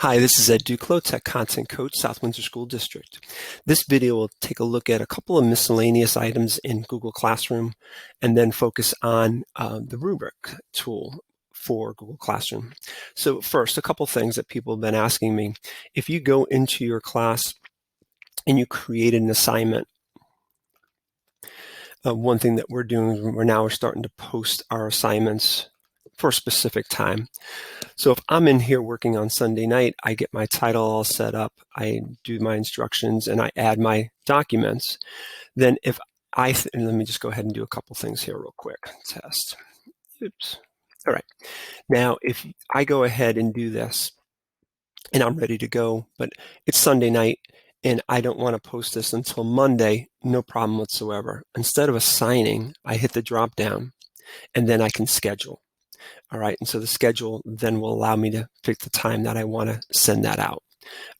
Hi, this is Ed Duclos, Tech Content Coach, South Windsor School District. This video will take a look at a couple of miscellaneous items in Google Classroom and then focus on the Rubric tool for Google Classroom. So first, a couple things that people have been asking me. If you go into your class and you create an assignment, one thing that we're doing is we're starting to post our assignments for a specific time. So if I'm in here working on Sunday night, I get my title all set up, I do my instructions, and I add my documents. Then if let me just go ahead and do a couple things here real quick. Test. Oops. All right. Now, if I go ahead and do this, and I'm ready to go, but it's Sunday night, and I don't want to post this until Monday, no problem whatsoever. Instead of assigning, I hit the drop down, and then I can schedule. All right, and so the schedule then will allow me to pick the time that I want to send that out.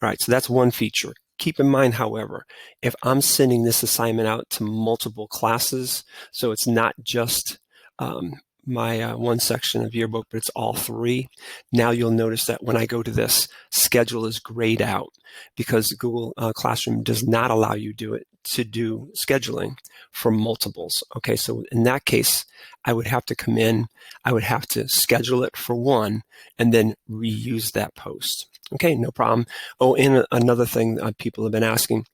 All right, so that's one feature. Keep in mind, however, if I'm sending this assignment out to multiple classes, so it's not just my one section of yearbook, but it's all three. Now you'll notice that when I go to this, schedule is grayed out because Google Classroom does not allow you to do scheduling for multiples. Okay, so in that case, I would have to come in, I would have to schedule it for one and then reuse that post. Okay, no problem. Oh, and another thing people have been asking,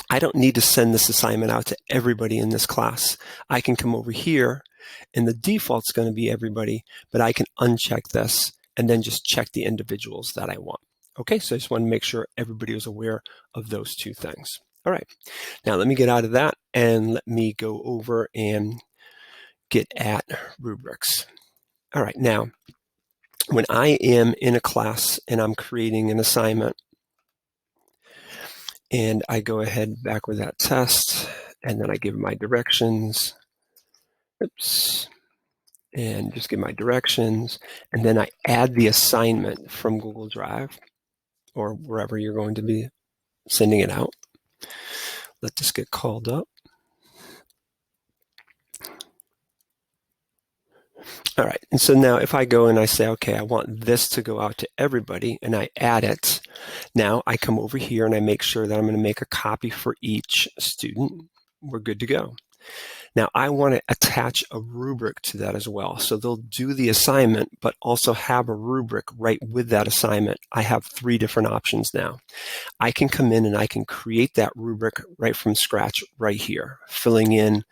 I don't need to send this assignment out to everybody in this class. I can come over here and the default's going to be everybody, but I can uncheck this and then just check the individuals that I want. Okay, so I just want to make sure everybody is aware of those two things. All right, now let me get out of that and let me go over and get at rubrics. All right, now when I am in a class and I'm creating an assignment and I go ahead back with that test and then I give my directions, oops, and just give my directions, and then I add the assignment from Google Drive or wherever you're going to be sending it out. Let this get called up. All right, and so now if I go and I say, okay, I want this to go out to everybody, and I add it, now I come over here and I make sure that I'm going to make a copy for each student. We're good to go. Now I want to attach a rubric to that as well. So they'll do the assignment, but also have a rubric right with that assignment. I have three different options now. I can come in and I can create that rubric right from scratch right here, filling in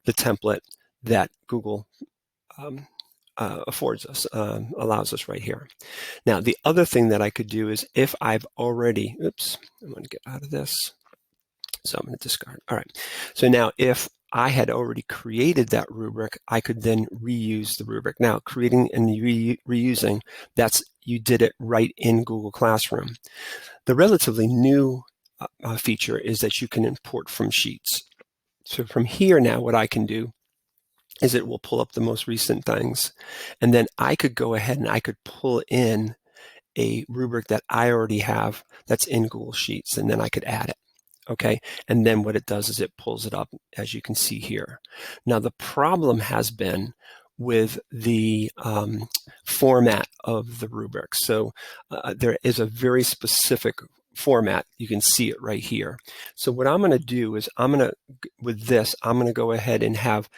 the template that Google affords us, allows us right here. Now, the other thing that I could do is if I've already, oops, I'm going to get out of this. So I'm going to discard. All right. So now if I had already created that rubric, I could then reuse the rubric. Now, creating and reusing, you did it right in Google Classroom. The relatively new feature is that you can import from Sheets. So from here now, what I can do is it will pull up the most recent things. And then I could go ahead and I could pull in a rubric that I already have that's in Google Sheets, and then I could add it. Okay, and then what it does is it pulls it up, as you can see here. Now, the problem has been with the format of the rubric. So there is a very specific format. You can see it right here. So what I'm going to do is with this, I'm going to go ahead and have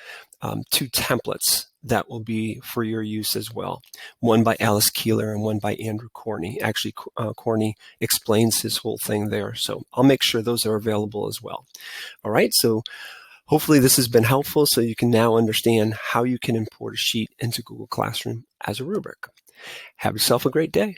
two templates that will be for your use as well. One by Alice Keeler and one by Andrew Corney. Actually, Corney explains his whole thing there. So I'll make sure those are available as well. All right, so hopefully this has been helpful so you can now understand how you can import a sheet into Google Classroom as a rubric. Have yourself a great day.